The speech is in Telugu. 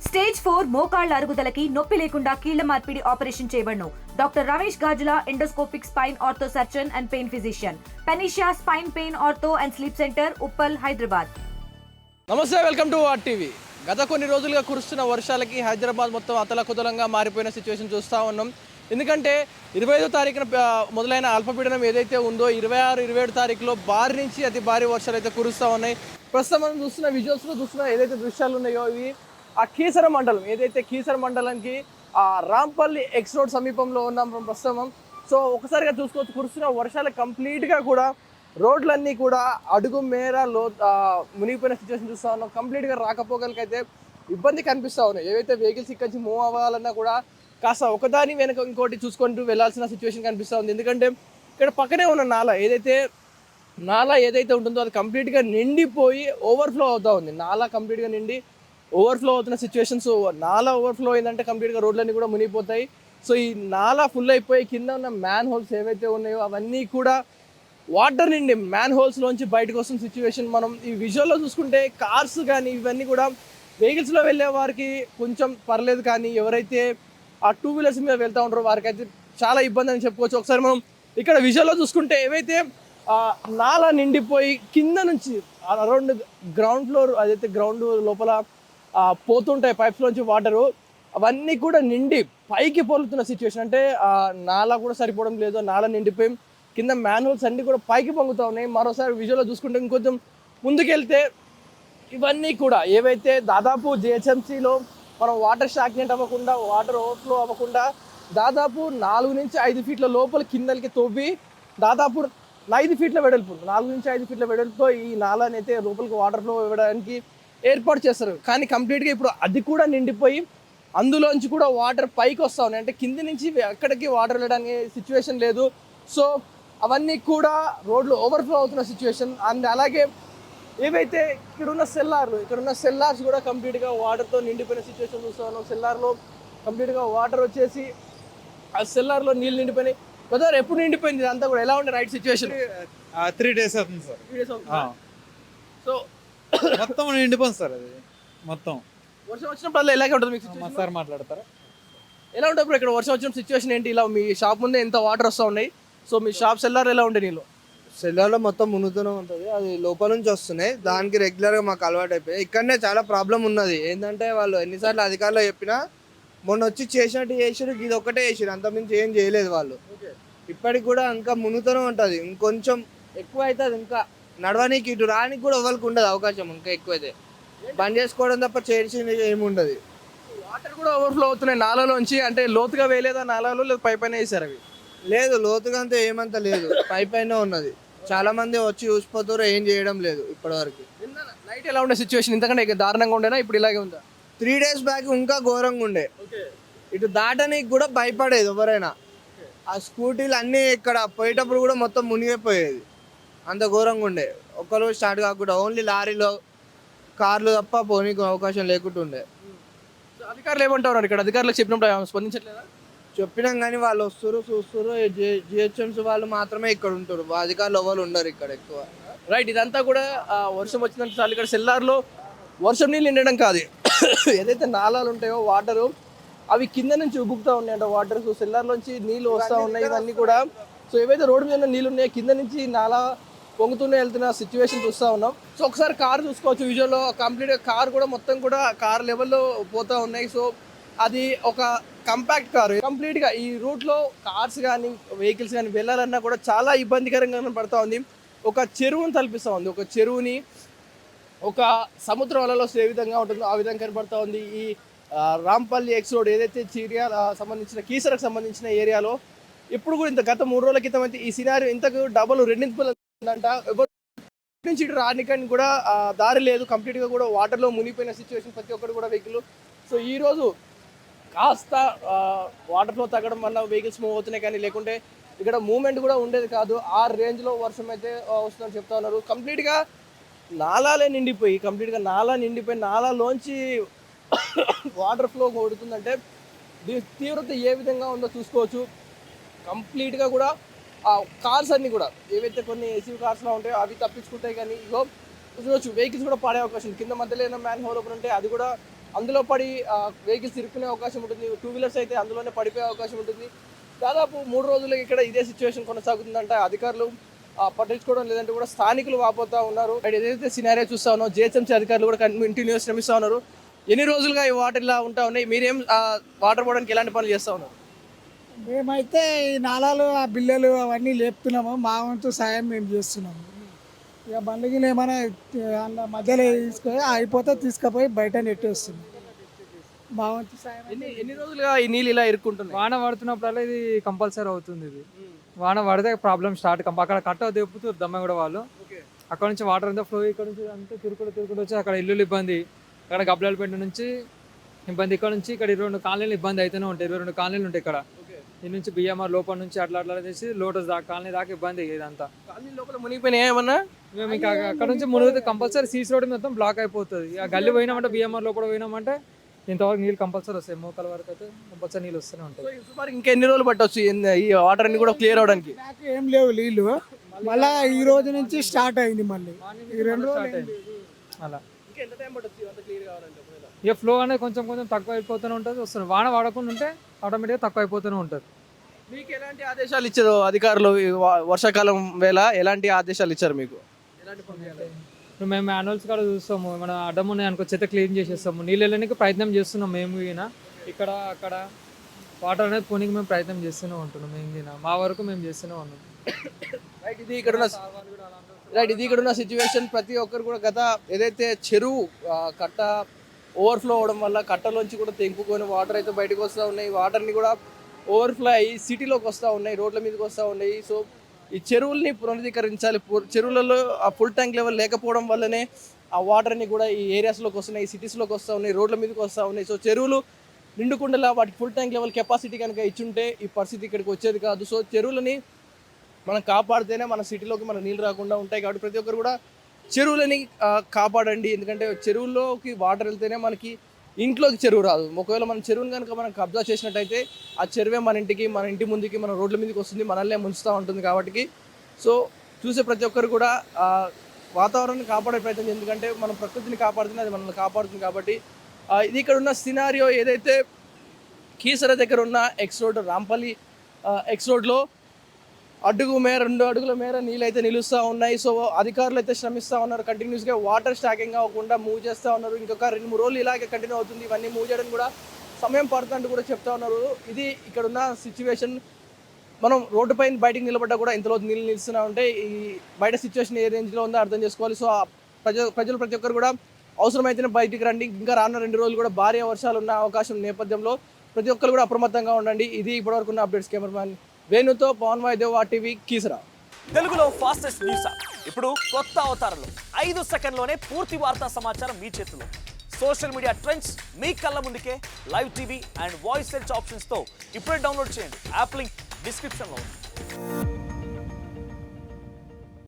స్టేజ్ 4 మోకాళ్ల అరుగుదలకి నొప్పి లేకుండా కీళ్ల మార్పిడి ఆపరేషన్ చేయబడును. Doctor Ramesh Gajula, endoscopic spine ortho surgeon and pain physician, panacea spine pain ortho and sleep centre, Uppal, Hyderabad. నమస్తే, వెల్కమ్ టు టీవీ. గత కొన్ని రోజులుగా కురుస్తున్న వర్షాలకి హైదరాబాద్ మొత్తం అతలకుతలంగా మారిపోయిన సిచ్యువేషన్ చూస్తూ ఉన్నాం. ఎందుకంటే 25వ తారీఖున మొదలైన అల్పపీడనం ఏదైతే ఉందో 26, 27 తారీఖులో భారీ నుంచి అతి భారీ వర్షాలు అయితే కురుస్తూ ఉన్నాయి. ప్రస్తుతం మనం చూస్తున్న విజువల్స్లో చూస్తున్న ఏదైతే దృశ్యాలు ఉన్నాయో ఇవి ఆ కీసర మండలం, ఏదైతే కీసర మండలానికి ఆ రాంపల్లి ఎక్స్ రోడ్ సమీపంలో ఉన్నాం ప్రస్తుతం. సో ఒకసారిగా చూసుకోవచ్చు, కురుస్తున్న వర్షాలు కంప్లీట్గా కూడా రోడ్లన్నీ కూడా అడుగు మేర మునిగిపోయిన సిచ్యువేషన్ చూస్తూ ఉన్నాం. కంప్లీట్గా రాకపోకలకి అయితే ఇబ్బంది కనిపిస్తూ ఉన్నాయి. ఏవైతే వెహికల్స్ ఇక్కడి నుంచి మూవ్ అవ్వాలన్నా కూడా కాస్త ఒకదాని వెనక ఇంకోటి చూసుకుంటూ వెళ్ళాల్సిన సిచ్యువేషన్ కనిపిస్తూ ఉంది. ఎందుకంటే ఇక్కడ పక్కనే ఉన్న నాలా ఏదైతే ఉంటుందో అది కంప్లీట్గా నిండిపోయి ఓవర్ఫ్లో అవుతూ ఉంది. నాలా కంప్లీట్గా నిండి ఓవర్ఫ్లో అవుతున్న సిచ్యువేషన్స్. నాలా ఓవర్ఫ్లో అయిందంటే కంప్లీట్గా రోడ్లన్నీ కూడా మునిగిపోతాయి. సో ఈ నాలా ఫుల్ అయిపోయి కింద ఉన్న మ్యాన్ హోల్స్ ఏవైతే ఉన్నాయో అవన్నీ కూడా వాటర్ నిండి మ్యాన్ హోల్స్లోంచి బయటకు వస్తున్న సిచ్యువేషన్. మనం ఈ విజువల్లో చూసుకుంటే కార్స్ కానీ ఇవన్నీ కూడా వెహికల్స్లో వెళ్ళే వారికి కొంచెం పర్లేదు, కానీ ఎవరైతే ఆ 2 వీలర్స్ మీద వెళ్తూ ఉంటారో వారికి అయితే చాలా ఇబ్బంది అని చెప్పుకోవచ్చు. ఒకసారి మనం ఇక్కడ విజువల్లో చూసుకుంటే ఏవైతే నాలా నిండిపోయి కింద నుంచి అరౌండ్ గ్రౌండ్ ఫ్లోర్, అదైతే గ్రౌండ్ లోపల పోతుంటాయి పైప్స్లోంచి వాటరు, అవన్నీ కూడా నిండి పైకి పొలుతున్న సిచ్యువేషన్. అంటే నాలా కూడా సరిపోవడం లేదు, నాలా నిండిపోయి కింద మ్యాన్హోల్స్ అన్నీ కూడా పైకి పొంగుతూ ఉన్నాయి. మరోసారి విజువల్లో చూసుకుంటే ఇంకొంచెం ముందుకెళ్తే ఇవన్నీ కూడా ఏవైతే దాదాపు జిహెచ్ఎంసీలో మనం వాటర్ స్టాగ్నెంట్ అవ్వకుండా, వాటర్ ఓవర్ఫ్లో అవ్వకుండా దాదాపు 4 నుంచి 5 ఫీట్ల లోపల కిందలకి తవ్వి దాదాపు 5 ఫీట్ల వెడల్పు, 4 నుంచి 5 ఫీట్ల వెడల్పుతో ఈ నాలాని అయితే లోపలికి వాటర్ ఫ్లో ఇవ్వడానికి ఏర్పాటు చేస్తారు. కానీ కంప్లీట్గా ఇప్పుడు అది కూడా నిండిపోయి అందులోంచి కూడా వాటర్ పైకి వస్తూ ఉన్నాయి. అంటే కింది నుంచి ఎక్కడికి వాటర్ వెళ్ళడానికి సిచ్యువేషన్ లేదు. సో అవన్నీ కూడా రోడ్లు ఓవర్ఫ్లో అవుతున్న సిచ్యువేషన్. అండ్ అలాగే ఏవైతే ఇక్కడున్న సెల్లార్స్ కూడా కంప్లీట్గా వాటర్తో నిండిపోయిన సిచ్యువేషన్ చూస్తూ ఉన్నాం. సెల్లార్లో కంప్లీట్గా వాటర్ వచ్చేసి ఆ సెల్లార్లో నీళ్ళు నిండిపోయినాయి. బ్రదర్, ఎప్పుడు నిండిపోయింది ఇదంతా కూడా? ఎలా ఉండే రైట్ సిచ్యువేషన్? 3 days అవుతుంది సార్. 3 days అవుతుంది. సో మొత్తం నిండిపోయింది సార్. అది మొత్తం వర్షం వచ్చినప్పుడు ఎలాగే ఉంటుంది మీకు? సార్ మాట్లాడతారా? ఎలా ఉంటుంది ఇప్పుడు ఇక్కడ వర్షం వచ్చిన సిచ్యువేషన్ ఏంటి? ఇలా మీ షాప్ ముందే ఎంత వాటర్ వస్తూ ఉన్నాయి. సో మీ షాప్ సెల్లార్ ఎలా ఉండే నీళ్ళు? సెల్లార్లో మొత్తం మునుగుతూనే ఉంటుంది, అది లోపల నుంచి వస్తున్నాయి. దానికి రెగ్యులర్గా మాకు అలవాటు అయిపోయాయి. ఇక్కడనే చాలా ప్రాబ్లం ఉన్నది. ఏంటంటే వాళ్ళు ఎన్నిసార్లు అధికారులు చెప్పినా మొన్న వచ్చి చేసినట్టు చేసారు, ఇది ఒక్కటే చేసారు, అంతకుమించి ఏం చేయలేదు వాళ్ళు. ఇప్పటికి కూడా ఇంకా మునుగుతూనే ఉంటుంది. ఇంకొంచెం ఎక్కువ అవుతుంది, ఇంకా నడవడానికి ఇటు రానికి కూడా ఎవరికి ఉండదు అవకాశం. ఇంకా ఎక్కువైతే బంద్ చేసుకోవడం తప్ప చేసింది ఏముండదు. వాటర్ కూడా ఓవర్ఫ్లో అవుతున్నాయి నాలాలోంచి. అంటే లోతుగా వేయలేదా నాలాలో, లేదా పై పైన వేసారు అవి? లేదు, లోతుగా అంతా ఏమంత లేదు, పై పైన ఉన్నది. చాలా మంది వచ్చి చూసిపోతారు, ఏం చేయడం లేదు ఇప్పటివరకు. నైట్ ఎలా ఉండే సిచ్యువేషన్? ఇంతకంటే దారుణంగా ఉండేనా? ఇప్పుడు ఇలాగే ఉందా? 3 days బ్యాక్ ఇంకా ఘోరంగా ఉండే. ఇటు దాటడానికి కూడా భయపడేది ఎవరైనా. ఆ స్కూటీలు అన్నీ ఇక్కడ పోయేటప్పుడు కూడా మొత్తం మునిగిపోయేది, అంత ఘోరంగా ఉండే. ఒక్కరోజు స్టార్ట్ కాకుండా ఓన్లీ లారీలో, కార్లు తప్ప పోనీకి అవకాశం లేకుండా ఉండే. అధికారులు ఏమంటారు ఇక్కడ? అధికారులకు చెప్పినప్పుడు స్పందించట్లేదా? చెప్పినాం కానీ వాళ్ళు వస్తారు, చూస్తారు. జిహెచ్ఎంసీ వాళ్ళు మాత్రమే ఇక్కడ ఉంటారు, అధికారులు ఎవరు ఉండరు ఇక్కడ ఎక్కువ. రైట్, ఇదంతా కూడా వర్షం వచ్చినంత సార్లు ఇక్కడ సెల్లార్లో వర్షం నీళ్ళు నిండడం కాదు, ఏదైతే నాలాలు ఉంటాయో వాటరు అవి కింద నుంచి ఉబ్బుకుతూ ఉన్నాయంట వాటర్. సో సెల్లార్లోంచి నీళ్ళు వస్తూ ఉన్నాయి ఇవన్నీ కూడా. సో ఏవైతే రోడ్డు మీద నీళ్ళు ఉన్నాయో కింద నుంచి నాలా పొంగుతూనే వెళ్తున్న సిచ్యువేషన్ చూస్తూ ఉన్నాం. సో ఒకసారి కార్ చూసుకోవచ్చు విజువల్లో. కంప్లీట్గా కార్ కూడా మొత్తం కూడా కార్ లెవెల్లో పోతూ ఉన్నాయి. సో అది ఒక కంపాక్ట్ కారు. కంప్లీట్గా ఈ రూట్లో కార్స్ కానీ వెహికల్స్ కానీ వెళ్ళాలన్నా కూడా చాలా ఇబ్బందికరంగా పడుతూ ఉంది. ఒక చెరువుని తలపిస్తూ ఉంది. ఒక చెరువుని ఒక సముద్రం అలలో ఏ విధంగా ఉంటుందో ఆ విధంగా కనపడుతూ ఉంది. ఈ రాంపల్లి ఎక్స్ రోడ్ ఏదైతే చీరియా సంబంధించిన కీసరకు సంబంధించిన ఏరియాలో ఇప్పుడు కూడా గత 3 రోజుల క్రితం అయితే ఈ సినారియో ఇంతకు డబుల్ రెండింతలు అంట. నుంచి ఇటు రానికని కూడా దారి లేదు, కంప్లీట్గా కూడా వాటర్లో మునిగిపోయిన సిచ్యువేషన్ ప్రతి ఒక్కరు కూడా వెహికల్. సో ఈరోజు కాస్త వాటర్ ఫ్లో తగ్గడం వల్ల వెహికల్స్ మూవ్ అవుతున్నాయి, కానీ లేకుంటే ఇక్కడ మూవ్మెంట్ కూడా ఉండేది కాదు. ఆ రేంజ్లో వర్షం అయితే వస్తుందని చెప్తా ఉన్నారు. కంప్లీట్గా నాలాలే నిండిపోయి, నాలాలోంచి వాటర్ ఫ్లో కొడుతుందంటే దీని తీవ్రత ఏ విధంగా ఉందో చూసుకోవచ్చు. కంప్లీట్గా కూడా ఆ కార్స్ అన్నీ కూడా ఏవైతే కొన్ని ఏసీ కార్స్లో ఉంటాయో అవి తప్పించుకుంటాయి, కానీ ఇగో చూడవచ్చు వెహికల్స్ కూడా పాడే అవకాశం. కింద మధ్యలో ఏదైనా మ్యాన్ హోల్ ఒకటి ఉంటే అది కూడా అందులో పడి వెహికల్స్ ఇరుక్కునే అవకాశం ఉంటుంది, 2 వీలర్స్ అయితే అందులోనే పడిపోయే అవకాశం ఉంటుంది. దాదాపు 3 రోజులకి ఇక్కడ ఇదే సిచ్యువేషన్ కొనసాగుతుందంటే అధికారులు పట్టించుకోవడం లేదంటే కూడా స్థానికులు వాపోతా ఉన్నారు. ఏదైతే సినారియో చూస్తా ఉన్నాం, జిహెచ్ఎంసీ అధికారులు కూడా కంటిన్యూస్ శ్రమిస్తూ ఉన్నారు. ఎన్ని రోజులుగా ఈ వాటర్ ఇలా ఉంటా ఉన్నాయి? మీరేం వాటర్ పోవడానికి ఎలాంటి పనులు చేస్తూ ఉన్నారు? మేమైతే ఈ నాలాలు ఆ బిల్లలు అవన్నీ లేపుతున్నాము, మా వంతు సాయం మేము చేస్తున్నాము. ఇక బండ్లకి ఏమైనా అందులో మధ్యలో తీసుకొని అయిపోతే తీసుకుపోయి బయట నెట్టేస్తున్నాం. మా వంతు సాయం ఎన్ని రోజులుగా ఈ నీళ్ళు ఇలా ఇరుక్కుంటున్నాయి? వాన పడుతున్నప్పుడల్లా ఇది కంపల్సరీ అవుతుంది. ఇది వాన పడితే ప్రాబ్లం స్టార్ట్. అక్కడ కట్ట తెప్పుతారు దమ్మగూడ వాళ్ళు. అక్కడ నుంచి వాటర్ అంతా ఫ్లో, ఇక్కడ నుంచి అంతా తిరుకుంటూ వచ్చి అక్కడ ఇల్లు ఇబ్బంది, అక్కడ గబ్బలాలపేట నుంచి ఇబ్బంది, ఇక్కడ నుంచి ఇక్కడ 22 కాలనీలు ఇబ్బంది అయితేనే ఉంటాయి. 22 కాలనీలు ఉంటాయి ఇక్కడ. ఈ నుంచి బియ్యమార్ లోపల నుంచి అట్లా చేసి లోటస్ దాకా కాలనీ దాకా ఇబ్బంది. ఇదంతా కాలనీ లోపల మునిగిపోయినాయి ఏమన్నా? మేము ఇంకా అక్కడ నుంచి మునిగితే కంపల్సరీ సీసీ రోడ్ మొత్తం బ్లాక్ అయిపోతుంది. ఆ గల్లీ పోయినామంటే బియ్యమార్ లోపల పోయినామంటే ఇంతవరకు నీళ్ళు కంపల్సరీ వస్తాయి. మోకాల వరకు అయితే కంపల్సరీ నీళ్ళు వస్తూనే ఉంటాయి. సుమారు ఇంకా ఎన్ని రోజులు పట్టవచ్చు ఈ వాటర్ అన్ని కూడా క్లియర్ అవడానికి? నాకు ఏం లేవు నీళ్ళు, మళ్ళా ఈ రోజు నుంచి స్టార్ట్ అయింది. మళ్ళీ ఈ 2 రోజులు స్టార్ట్ అయింది అలా. ఇంకా ఎంత టైం పట్టవచ్చు అంత క్లియర్ కావాలంటే? ఇక ఫ్లో అనేది కొంచెం తక్కువ అయిపోతూనే ఉంటుంది, వస్తుంది. వాన వాడకుండా ఉంటే ఆటోమేటిక్గా తక్కువ అయిపోతూనే ఉంటుంది. మీకు ఎలాంటి ఆదేశాలు ఇచ్చారు అధికారులు? వర్షాకాలం వేళ ఎలాంటి ఆదేశాలు ఇచ్చారు మీకు? ఎలాంటి పనులు చేయాలి? ఇప్పుడు మేము మాన్యువల్స్ కూడా చూస్తాము, మన అడ్డం ఉన్నాయి అనుకో చెత్త క్లీన్ చేసేస్తాము. నీళ్ళు వెళ్ళడానికి ప్రయత్నం చేస్తున్నాం మేము. ఈయన ఇక్కడ అక్కడ వాటర్ అనేది పోనీకి మేము ప్రయత్నం చేస్తూనే ఉంటున్నాం. మేము మా వరకు మేము చేస్తూనే ఉన్నాం. రైట్, ఇది ఇక్కడ ఉన్న సిచ్యువేషన్. ప్రతి ఒక్కరు కూడా గత ఏదైతే చెరువు కట్ట ఓవర్ఫ్లో అవడం వల్ల కట్టలోంచి కూడా తెంపుకొని వాటర్ అయితే బయటకు వస్తూ ఉన్నాయి. వాటర్ని కూడా ఓవర్ఫ్లో అయ్యి సిటీలోకి వస్తూ ఉన్నాయి, రోడ్ల మీదకి వస్తూ ఉన్నాయి. సో ఈ చెరువుల్ని పునరుద్ధీకరించాలి. చెరువులలో ఆ ఫుల్ ట్యాంక్ లెవెల్ లేకపోవడం వల్లనే ఆ వాటర్ని కూడా ఈ ఏరియాస్లోకి వస్తున్నాయి, ఈ సిటీస్లోకి వస్తూ ఉన్నాయి, రోడ్ల మీదకి వస్తూ ఉన్నాయి. సో చెరువులు నిండుకుండలా వాటికి ఫుల్ ట్యాంక్ లెవెల్ కెపాసిటీ కనుక ఇచ్చుంటే ఈ పరిస్థితి ఇక్కడికి వచ్చేది కాదు. సో చెరువులని మనం కాపాడితేనే మన సిటీలోకి మన నీళ్ళు రాకుండా ఉంటాయి. కాబట్టి ప్రతి ఒక్కరు కూడా చెరువులని కాపాడండి. ఎందుకంటే చెరువుల్లోకి వాటర్ వెళ్తేనే మనకి ఇంట్లోకి చెరువు రాదు. ఒకవేళ మనం చెరువుని కనుక మనం కబ్జా చేసినట్టయితే ఆ చెరువే మన ఇంటి ముందుకి మన రోడ్ల మీదకి వస్తుంది, మనల్నే ముంచుతూ ఉంటుంది. కాబట్టి సో చూసే ప్రతి ఒక్కరు కూడా వాతావరణాన్ని కాపాడే ప్రయత్నం, ఎందుకంటే మనం ప్రకృతిని కాపాడుతుంది, అది మనల్ని కాపాడుతుంది. కాబట్టి ఇది ఇక్కడ ఉన్న సినారియో ఏదైతే కీసర దగ్గర ఉన్న ఎక్స్ రోడ్, రాంపల్లి ఎక్స్ రోడ్లో 2 అడుగుల మేర నీళ్ళు అయితే నిలుస్తూ ఉన్నాయి. సో అధికారులు అయితే శ్రమిస్తూ ఉన్నారు, కంటిన్యూస్గా వాటర్ స్టాకింగ్ అవ్వకుండా మూవ్ చేస్తూ ఉన్నారు. ఇంకొక 2-3 రోజులు ఇలాగే కంటిన్యూ అవుతుంది. ఇవన్నీ మూవ్ చేయడానికి కూడా సమయం పడుతుందంటూ కూడా చెప్తా ఉన్నారు. ఇది ఇక్కడ ఉన్న సిచ్యువేషన్. మనం రోడ్డు పైన బయటికి నిలబడ్డా కూడా ఇంతలో నీళ్ళు నిలుస్తూనే ఉంటే ఈ బయట సిచ్యువేషన్ ఏ రేంజ్లో ఉందో అర్థం చేసుకోవాలి. సో ప్రజలు ప్రతి ఒక్కరు కూడా అవసరమైతేనే బయటికి రండి. ఇంకా రానున్న 2 రోజులు కూడా భారీ వర్షాలు ఉన్న అవకాశం నేపథ్యంలో ప్రతి ఒక్కరు కూడా అప్రమత్తంగా ఉండండి. ఇది ఇప్పటివరకు ఉన్న అప్డేట్స్. కెమెరామ్యాన్ వేణుతో పవన్ వాయిదేవ్, RTV కీసరా. తెలుగులో ఫాస్టెస్ట్ న్యూస్ యాప్ ఇప్పుడు కొత్త అవతారంలో 5 సెకండ్లోనే పూర్తి వార్తా సమాచారం మీ చేతిలో. సోషల్ మీడియా ట్రెండ్స్ మీ కళ్ళ ముందుకే live TV and voice search ఆప్షన్స్తో ఇప్పుడే డౌన్లోడ్ చేయండి. యాప్ లింక్ డిస్క్రిప్షన్లో ఉంది.